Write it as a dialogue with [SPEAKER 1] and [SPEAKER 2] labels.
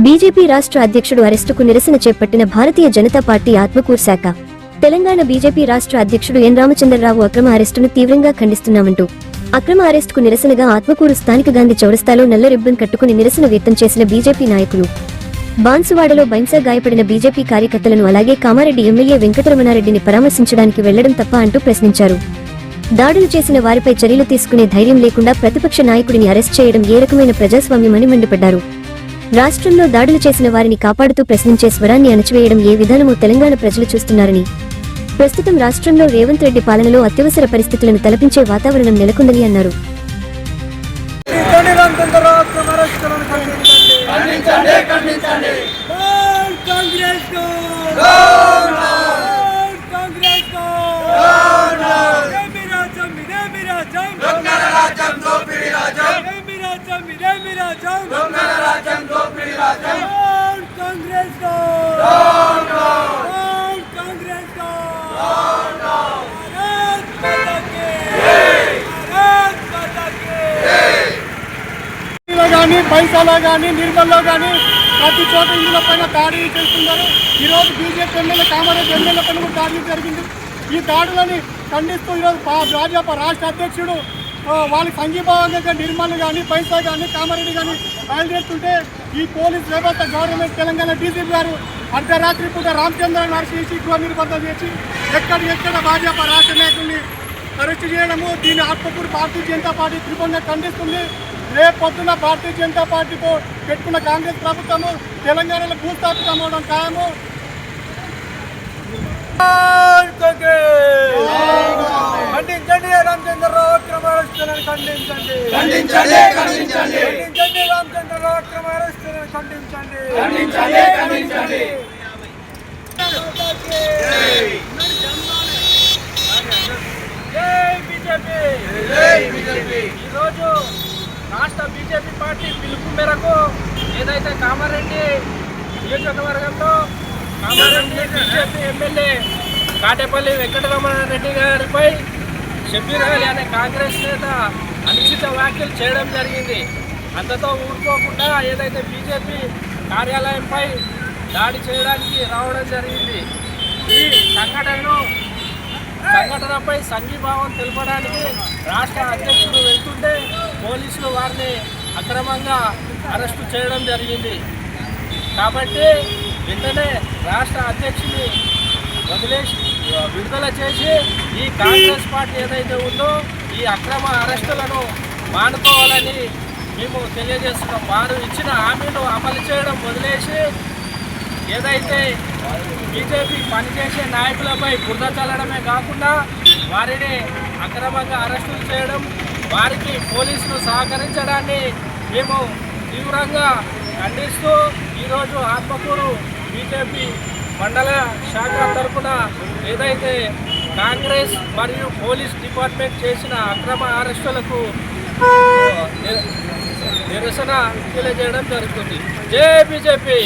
[SPEAKER 1] BJP రాష్ట్ర అధ్యక్షుడు అరెస్టుకు నిరసన చేపట్టిన భారతీయ జనతా పార్టీ ఆత్మకూరు శాఖ తెలంగాణ బీజేపీ రాష్ట్ర అధ్యక్షుడు ఎన్ రామచంద్రరావు అక్రమ అరెస్టును తీవ్రంగా ఖండిస్తున్నామంటూ అక్రమ అరెస్టుకు నిరసనగా ఆత్మకూరు స్థానిక గాంధీ చౌరస్తాలో నల్ల రిబ్బన్ కట్టుకుని నిరసన వ్యక్తం చేసిన బీజేపీ నాయకులు బాన్సువాడలో బైంసా గాయపడిన బీజేపీ కార్యకర్తలను అలాగే కామారెడ్డి ఎమ్మెల్యే వెంకటరమణారెడ్డిని పరామర్శించడానికి వెళ్లడం తప్ప అంటూ ప్రశ్నించారు. దాడులు చేసిన వారిపై చర్యలు తీసుకునే ధైర్యం లేకుండా ప్రతిపక్ష నాయకుడిని అరెస్ట్ చేయడం ఏ రకమైన ప్రజాస్వామ్యమని మండిపడ్డారు. రాష్ట్రంలో దాడులు చేసిన వారిని కాపాడుతూ ప్రశ్నించే స్వరాన్ని అణచివేయడం ఏ విధానమో తెలంగాణ ప్రజలు చూస్తున్నారని, ప్రస్తుతం రాష్ట్రంలో రేవంత్ రెడ్డి పాలనలో అత్యవసర పరిస్థితులను తలపించే వాతావరణం నెలకొందని అన్నారు.
[SPEAKER 2] పైసాలో కానీ నిర్మల్లో కానీ ప్రతి చోట ఇందులో పైన దాడి చేస్తున్నారు. ఈరోజు బీజేపీ ఎమ్మెల్యే కామారెడ్డి ఎమ్మెల్యే పైన కూడా దాడి జరిగింది. ఈ దాడులని ఖండిస్తూ ఈరోజు భాజపా రాష్ట్ర అధ్యక్షుడు వాళ్ళకి సంఘీభావంగా నిర్మల్ కానీ పైసా కానీ కామారెడ్డి కానీ బయలుదేరుతుంటే ఈ పోలీస్ వ్యవస్థ గవర్నమెంట్ తెలంగాణ డీసీపీ గారు అర్ధరాత్రి పూట రామచంద్రని అరెస్ట్ చేసి గృహ నిర్బంధం చేసి ఎక్కడ భాజపా రాష్ట్ర నాయకుల్ని అరెస్ట్ చేయడము దీన్ని ఆత్మకూరు భారతీయ జనతా పార్టీ తీవ్రంగా ఖండిస్తుంది. రేపు పొద్దున భారతీయ జనతా పార్టీతో పెట్టుకున్న కాంగ్రెస్ ప్రభుత్వము తెలంగాణలో భూస్థాపితం అవడం ఖాయము. ఖండించండి రామచంద్రరావు అక్రమ అరెస్టులను ఖండించండి. ఖండించండి రామచంద్రరావు అక్రమ అరెస్టులను ఖండించండి. ఈరోజు రాష్ట్ర బీజేపీ పార్టీ పిలుపు మేరకు ఏదైతే కామారెడ్డి నియోజకవర్గంలో కామారెడ్డి బీజేపీ ఎమ్మెల్యే కాటేపల్లి వెంకటరమణారెడ్డి గారిపై షబ్బీర్ అలీ అనే కాంగ్రెస్ నేత అనుచిత వ్యాఖ్యలు చేయడం జరిగింది. అంతతో ఊరుకోకుండా ఏదైతే బీజేపీ కార్యాలయంపై దాడి చేయడానికి రావడం జరిగింది. ఈ సంఘటనపై సంఘీభావం తెలపడానికి రాష్ట్ర అధ్యక్షుడు వెళ్తుంటే పోలీసులు వారిని అక్రమంగా అరెస్టు చేయడం జరిగింది. కాబట్టి వెంటనే రాష్ట్ర అధ్యక్షుని విడుదల చేసి ఈ కాంగ్రెస్ పార్టీ ఏదైతే ఉందో ఈ అక్రమ అరెస్టులను మానుకోవాలని మేము తెలియజేస్తున్నాం. వారు ఇచ్చిన హామీలు అమలు చేయడం వదిలేసి ఏదైతే బీజేపీ పనిచేసే నాయకులపై బురద చల్లడమే కాకుండా వారిని అక్రమంగా అరెస్టులు చేయడం, వారికి పోలీసులు సహకరించడాన్ని మేము తీవ్రంగా ఖండిస్తూ ఈరోజు ఆత్మకూరు బీజేపీ మండల శాఖ తరఫున ఏదైతే కాంగ్రెస్ మరియు పోలీస్ డిపార్ట్మెంట్ చేసిన అక్రమ అరెస్టులకు నిరసన తెలియజేయడం జరుగుతుంది. జై బీజేపీ.